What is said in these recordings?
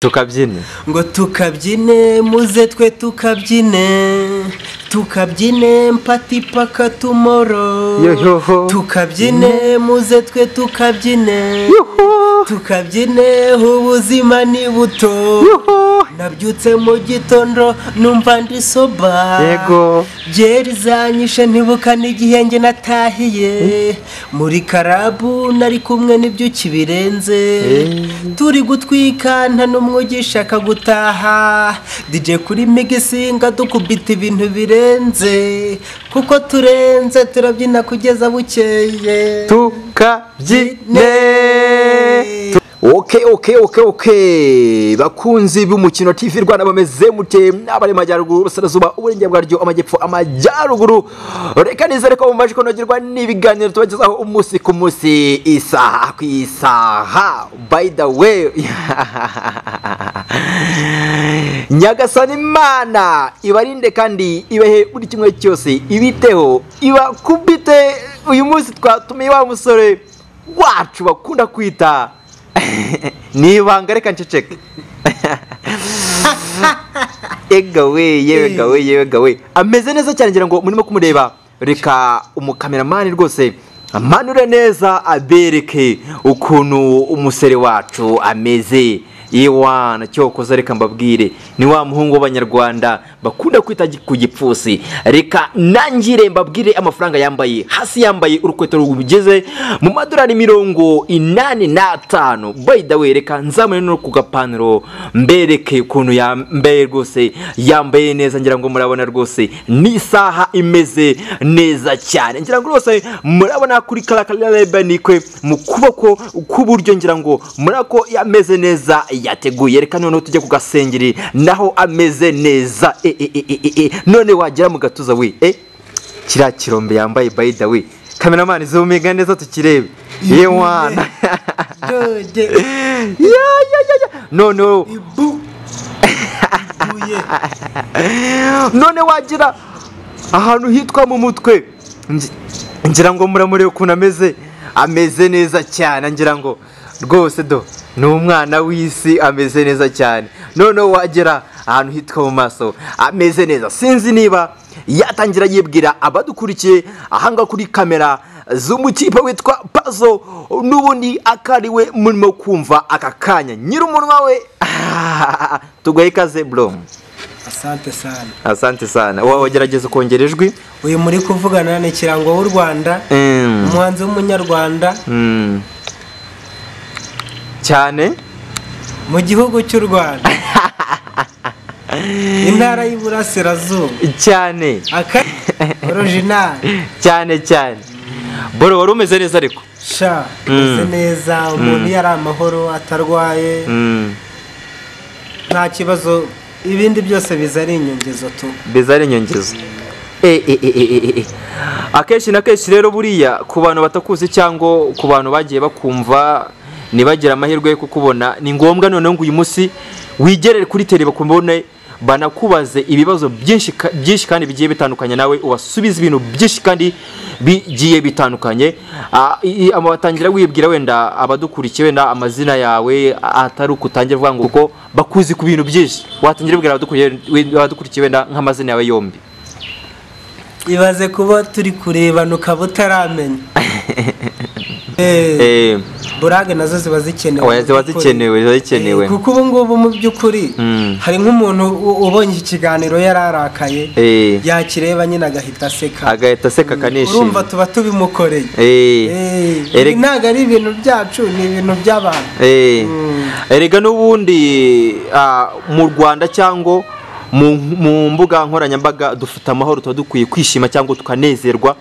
tukabyine ngo tukabyine muze twe tukabyine mpati paka tomorrow tukabyine muze twe tukabyine ubuzima ni buto nabyutse mu gitondo numva ndi soba yego byeri zanyishe ntibuka n'igihe nge natahiye muri karabu nari kumwe n'ibyuki birenze turi gutwika nta n'umwe ugishaka gutaha DJ kuri migisinga dukubita ibintu birenze kuko turenze turabyina kugeza bukeye tukabyine. Okay. Bakunzi b'umukino TV Rwanda bameze mute abari majyaruguru burasirazuba uburenge bwaryo amajyepfo amajyaruguru reka nizere ko mumaje konogirwa n'ibiganiro tubagezaho umunsi ku munsi isaha ku isaha. By the way Nyagasani Imana ibarinde kandi ibahe buri kimwe cyose ibiteho ibakubite. Uyu munsi twatumiye wa musore wacu bakunda kwita nibanga reka nceceke yewe gawe ameze neza cyane ngira ngo murimo kumureba. Reka umukameramani rwose amanure neza abereke ukuntu umusore wacu ameze. Yewana cyokoza reka mbabwire ni wa muhungu w'abanyarwanda bakunda kwita ku gipfusi. Reka nangire mbabwire amafaranga yambaye. Hasi yambaye urukweto rugeze mu madolari 85. By the way reka nzamure no ku gapaniro mbereke ukuntu yambaye rwose yambaye neza ngira ngo murabona rwose ni saha imeze neza cyane ngira ngo rwose murabona kuri karakarebe nikwe mu kuboko k'uburyo ngira ngo murako yameze neza yateguye. Reka none tujye ku gasengeri naho ameze neza none wagera mu gatuza we kira kirombe yambaye. By the way cameraman zoomega neza tukirebe yewana no none wagira ahantu hitwa mu mutwe ngira ngo muramure ukuntu ameze neza cyane ngira ngo rwose ni umwana w'isi ameze neza cyane. None wagera ahantu hitwa mu maso ameze neza. Sinzi niba yatangira yibwira abadukurikiye ahanga kuri kamera z'umukipe witwa Pazo n'ubundi akariwe murimo kumva aka kanya nyir'umunwa we tugaye kaze bro. Asante sana wagerageza kongera ijwi. Uyu muri kuvugana n'ikirango w'u Rwanda umuhanzi w'umunyarwanda cyane mu gihugu cy'u Rwanda intara y'Iburasirazuba cyane original cyane boro wari umeze neza ariko umeze neza umuntu yari amahoro atarwaye nta kibazo ibindi byose bizari inyongezo akenshi na kenshi rero buriya ku bantu batakuzi cyangwa ku bantu bagiye bakumva nibagira amahirwe yo kukubona ni ngombwa none ngo uyu munsi wigerere kuri tele bakubone banakubaze ibibazo byinshi kandi bigiye bitandukanye nawe ubasubiza ibintu byinshi kandi bigiye bitandukanye. Batangira wibwira wenda abadukurikiye wenda amazina yawe atari ukutangira vuga ngo kuko bakuzi ku bintu byinshi watangira wibwira abadukurikiye wenda nk'amazina yawe yombi. Ibaze kuba turi kurebana ukaba utaramenya burage nazo ziba zikenewe kuko ubu ngubu mu by'ukuri hari nk'umuntu ubonye ikiganiro yararakaye yakireba nyine agahita aseka kanishima urumva tuba tubimukoreye ntago ari ibintu byacu ni ibintu by'abantu. Erega n'ubundi mu Rwanda cyangwa mu mbuga nkoranyambaga dufite amahoro tuba dukwiye kwishima cyangwa tukanezerwa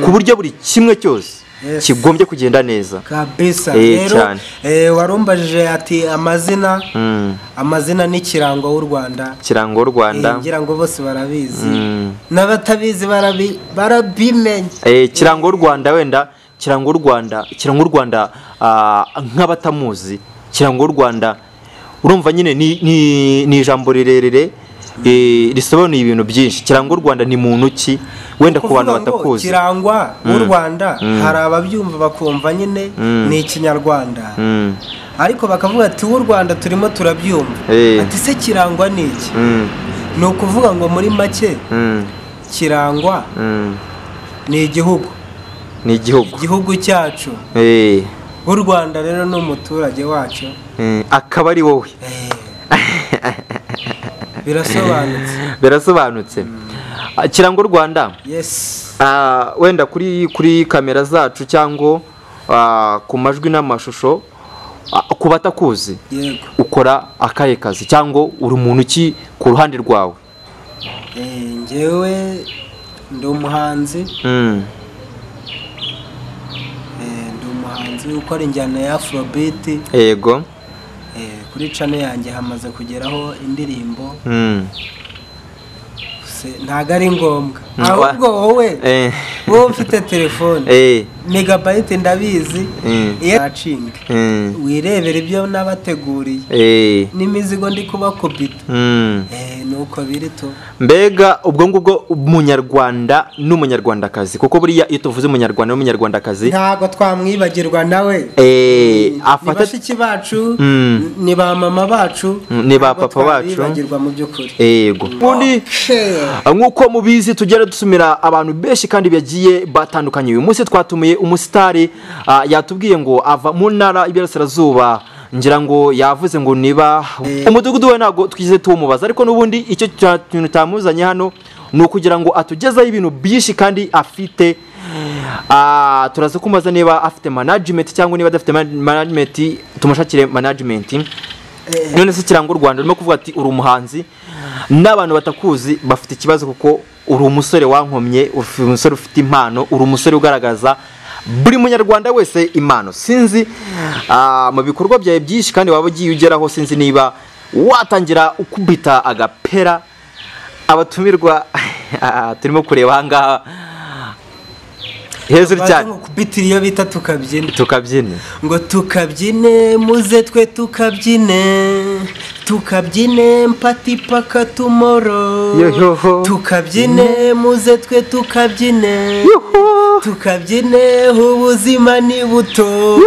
ku buryo buri kimwe cyose kigombye kugenda neza kabisa. Rero warumbajije ati amazina n'ikirango w'u Rwanda ngira ngo bose barabizi n'abatabizi barabimenye. Kirango w'u Rwanda wenda kirango w'u Rwanda nk'abatamuzi kirango w'u Rwanda urumva nyine ni ijambo rirerire risobanuye ibintu byinshi. Kirango w'u Rwanda ni muntu ki wenda ku bantu batakuzi. Kirangwa w'u Rwanda hari ababyumva bakumva nyine ni ikinyarwanda ariko bakavuga ati w'u Rwanda turimo turabyumva ati se kirangwa n'iki ni ukuvuga ngo muri make kirangwa ni igihugu igihugu cyacu w'u Rwanda rero ni umuturage wacu akaba ari wowe birasobanutse kirangwa Rwanda wenda kuri kamera zacu cyangwa ku majwi n'amashusho ku batakuzi ukora akahe kazi cyangwa uri umuntu ki ku ruhande rwawe? Njyewe ndi umuhanzi ukora injyana ya Afrobeat. Yego. Kuri channel yanjye hamaze kugeraho indirimbo ntago ari ngombwa ahubwo wowe ufite telefone megabyte ndabizi yacing wirebera ibyo nabateguriye n'imizigo ndi kubakubita nuko biri to mbega ubwo ngubwo umunyarwanda n'umunyarwandakazi kuko buriya iyo tuvuze umunyarwanda n'umunyarwandakazi ntago twamwibagirwa nawe afata bashiki bacu ni ba mama bacu ni ba papa bacu bibagirwa mu by'ukuri yego ubundi nkuko mubizi tugera dusumira abantu benshi kandi bagiye batandukanye uyu munsi twatumiye umusitari yatubwiye ngo ava mu ntara y'Iburasirazuba ngira ngo yavuze ngo niba umudugudu we ntago twize tumubaza ariko nubundi icyo kintu tamuzanye hano no kugira ngo atugezaho ibintu byinshi kandi afite turaza kumaza niba afite management cyangwa niba adafite management tumushakire management none se kirangwa Rwanda urimo kuvuga ati uri umuhanzi n'abantu batakuzi bafite ikibazo kuko uri umusore wankomye umusore ufite impano uri umusore ugaragaza buri munyarwanda wese impano sinzi mu bikorwa byawe byinshi kandi waba ugiye ugeraho sinzi niba watangira ukubita agapera abatumirwa turimo kureba ahangaha hejuru cyane kubitira iyo bita tukabyine ngo tukabyine muze twe tukabyine mpati paka tomorrow tukabyine muze twe tukabyine ubuzima ni buto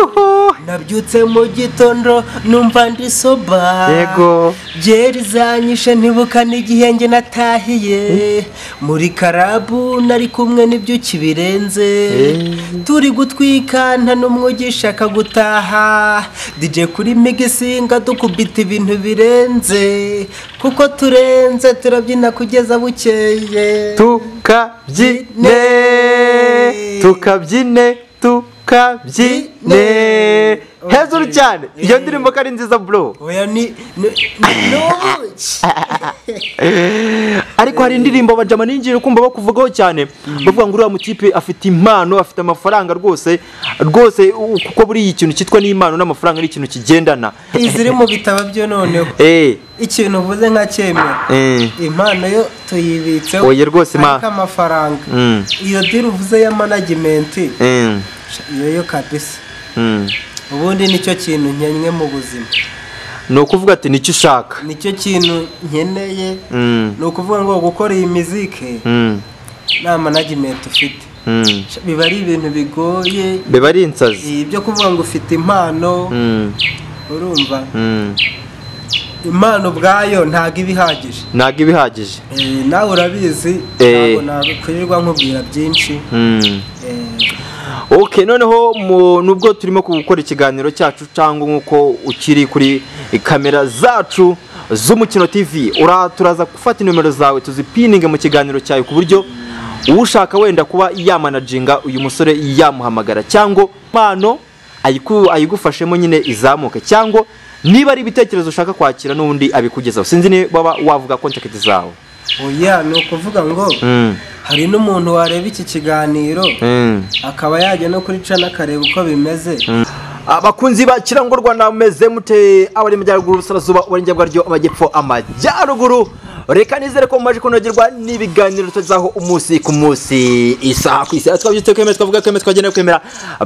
nabyutse mu gitondo numva ndi soba yego byeri zanyishe ntibuka n'igihe nge natahiye muri karabu nari kumwe n'ibyuki birenze turi gutwika nta n'umwe ugishaka gutaha DJ kuri migisinga dukubita ibintu birenze kuko turenze turabyina kugeza bukeye tukabyine hejuru cyane iyo ndirimbo ko ari nziza bro ariko hari indirimbo bajama ninjira kumva bakuvugaho cyane bavuga ngo uriya mutipe afite impano afite amafaranga rwose kuko buri ikintu cyitwa n'imano n'amafaranga ari ikintu kigendana iziri mu bitabo byo noneho ikintu uvuze nka cyemera impano yo tuyibitse oye rwose amafaranga iyo diri uvuze ya management iyo kabisa ubundi nicyo kintu nkenye mu buzima ni ukuvuga ati nicyo ushaka nicyo kintu nkeneye ni ukuvuga ngo gukora iyi muzike nta management ufite biba ari ibintu bigoye biba ari insazi ibyo kuvuga ngo ufite impano urumva impano ubwayo ntago ibihagije nawe urabizi ntabwo nakwirirwa nkubwira byinshi Okay, noneho nubwo turimo gukora ikiganiro cyacu cyangwa nkuko ukiri kuri kamera zacu z'umukino TV turaza gufata nimero zawe tuzipininge mu kiganiro cyawe ku buryo ushaka wenda kuba yamanaginga uyu musore yamuhamagara cyangwa impano ayigufashemo nyine izamuke cyangwa niba ari ibitekerezo ushaka kwakira n'undi abikugezaho sinzi niba wavuga contact zawe. Oya no kuvuga ngo hari n'umuntu wareba iki kiganiro akaba yajya no kuri cana kareba uko bimeze. Abakunzi ba Kirango Rwanda meze mute abari mu Majyaruguru Sarazuba uburenge bwaryo Amajyepfo Amajyaruguru. Reka nizere ko mumaje kunogerwa n'ibiganiro tuzaho umunsi ku munsi isaha ku isaha twabyite kwemera twavuga kwemera twagenda kwemera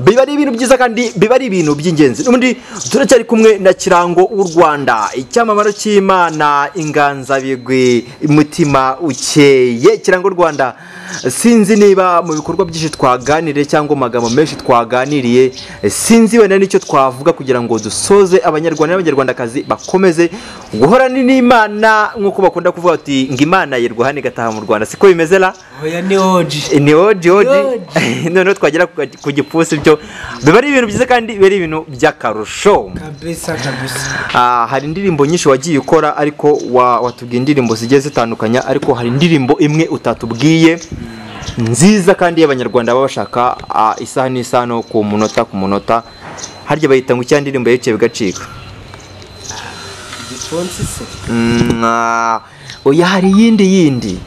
biba ari ibintu byiza kandi biba ari ibintu by'ingenzi. N'ubundi turacyari kumwe na Kirango w'u Rwanda icyamamaro cy'Imana inganza bigwi umutima ukeye Kirango Rwanda sinzi niba mu bikorwa byinshi twaganiriye cyangwa amagambo menshi twaganiriye, sinzi wenda nicyo twavuga kugira ngo dusoze abanyarwanda n'abanyarwandakazi bakomeze guhorana n'Imana nk'uko bakunda kuvuga ati ngo Imana yirwa hano igataha mu Rwanda, siko bimeze la? Oya ni oji noneho twagera ku gipfusi byo biba ari ibintu byiza kandi biba ari ibintu by'akarusho kabisa. Hari indirimbo nyinshi wagiye ukora ariko watubwiye indirimbo zigiye zitandukanye, ariko hari indirimbo imwe utatubwiye nziza kandi y'abanyarwanda baba bashaka isaha n'isaha no ku munota ku munota, harya bayita ngo icya ndirimbo yiciye bigacika. Igifonsi se? Oya hari yindi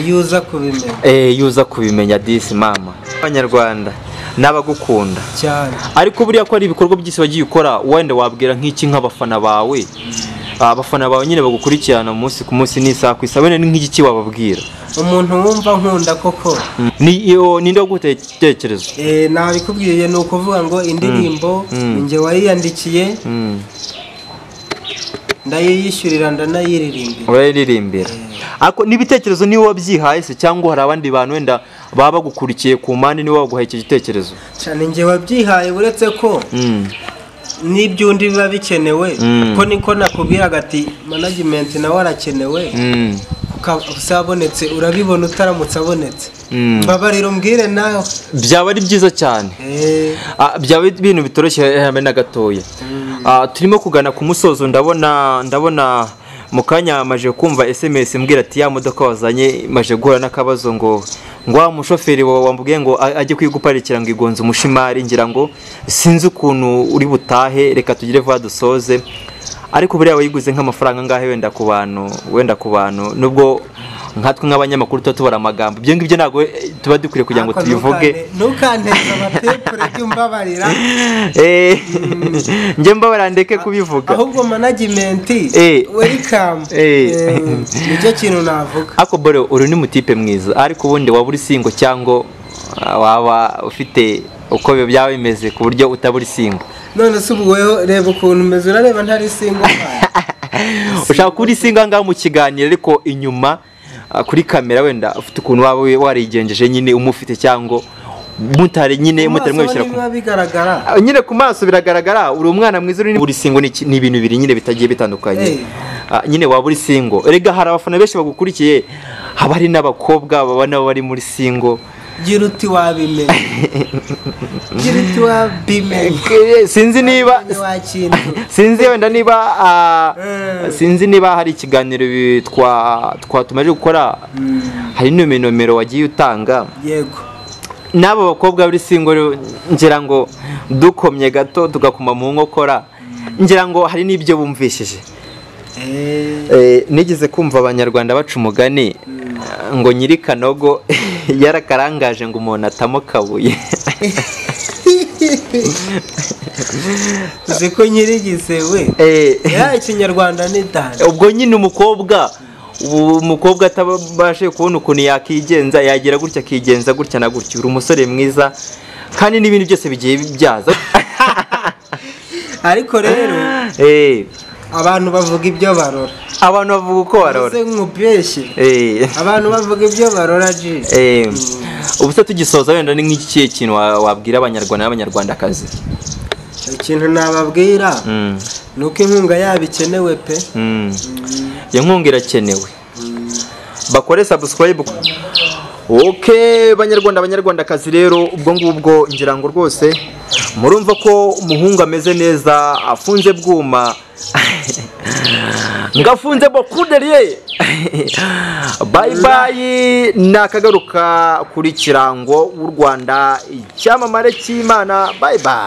yuza kubimenya. Yuza kubimenya disi mama. Abanyarwanda n'abagukunda cyane, ariko buriya ko ari ibikorwa byose wagiye ukora, wenda wabwira nk'iki nk'abafana bawe, abafana bawe nyine bagukurikirana umunsi ku munsi n'isaha ku isaha, wenda ni nk'iki wababwira? Umuntu wumva nkunda koko ninde wagutekereza? Nabikubwiye, ni ukuvuga ngo indirimbo njye wayiyandikiye, ndayishyurira ndanayiririmbira. Ariko n'ibitekerezo niwe wabyihaye se cyangwa hari abandi bantu wenda baba bagukurikiye ku mpande niwe waguhaye icyo gitekerezo? Cyane njye wabyihaye, uretse ko n'ibyundi biba bikenewe, ko niko nakubwiraga ati management nawe arakenewe, usabonetse urabibona, utaramutse abonetse mbabarira umbwire nawe, byaba ari byiza cyane. Byaba ibintu bitoroshye hamwe na gatoya. Turimo kugana ku musozo, ndabona mu kanya maje kumva SMS mbwira ati ya modoka wazanye maje guhura n'akabazo ngo wa mushoferi wambwiye ngo ajye kwiguparikira ngo igonze umushimari, ngira ngo sinzi ukuntu uri butahe, reka tugire vuba dusoze. Ariko buriya wayiguze nk'amafaranga ngahe wenda ku bantu nubwo nkatwe nk'abanyamakuru tubara amagambo ibyo ngibyo ntago tuba dukwiriye kugira ngo tubivuge. Ntukanteze amatepure by'umbabarira. Nge mbabarira ndeke kubivuga, ahubwo management welcome. Nicyo kintu navuga. Ako bore uri ni mutipe mwiza, ariko ubundi waba uri singo cyangwa waba ufite uko byaba bimeze ku buryo utaburi singo? None se ubwo reba ukuntu umeze, urareba ntari singo. Ushaka kuri singa ngaho mu kiganiro, ariko inyuma kuri kamera wenda ufite ukuntu wawe warigenjeje nyine umufite cyangwa mutare nyine mutare mwabishyira ku nyine ku maso biragaragara. Uri umwana mwiza, uri buri singo ni ibintu biri nyine bitagiye bitandukanye. Nyine waba uri singo, erega hari abafana benshi bagukurikiye, haba hari n'abakobwa baba nabo bari muri singo. Gira uti wabimenye. Sinzi niba hari ikiganiro twatumaje gukora, hari nomero wagiye utanga. Yego, n'abo bakobwa bari singo, ngira ngo dukomye gato tugakuma mu nkokora, ngira ngo hari n'ibyo bumvishije. Nigeze kumva abanyarwanda baca umugani ngo nyiri kanogo yarakarangaje ngo umuntu atamo kabuye. Uzi ko nyirigise we ikinyarwanda ni dani. Ubwo nyine umukobwa atabashe kubona ukuntu yakigenza, yagira gutya akigenza gutya na gutya. Uri umusore mwiza kandi n'ibintu byose bigiye bibyaza. Ariko rero abantu bavuga ibyo barora, abantu bavuga uko barora. Abantu bavuga ibyo barora ji. Ubu se tugisoza wenda ni nk'iki kintu wabwira abanyarwanda n'abanyarwandakazi? Ikintu nababwira nuko inkunga yabikenewe pe. Iyo nkunga irakenewe, bakore subscribe. Banyarwandakazi rero ubwo ngubwo ngira ngo rwose murumva ko umuhungu ameze neza, afunze bwuma ngafunze bokuderiye. Bye bye, nakagaruka kuri kirango w'u Rwanda, icyamamare cy'Imana. Bye bye.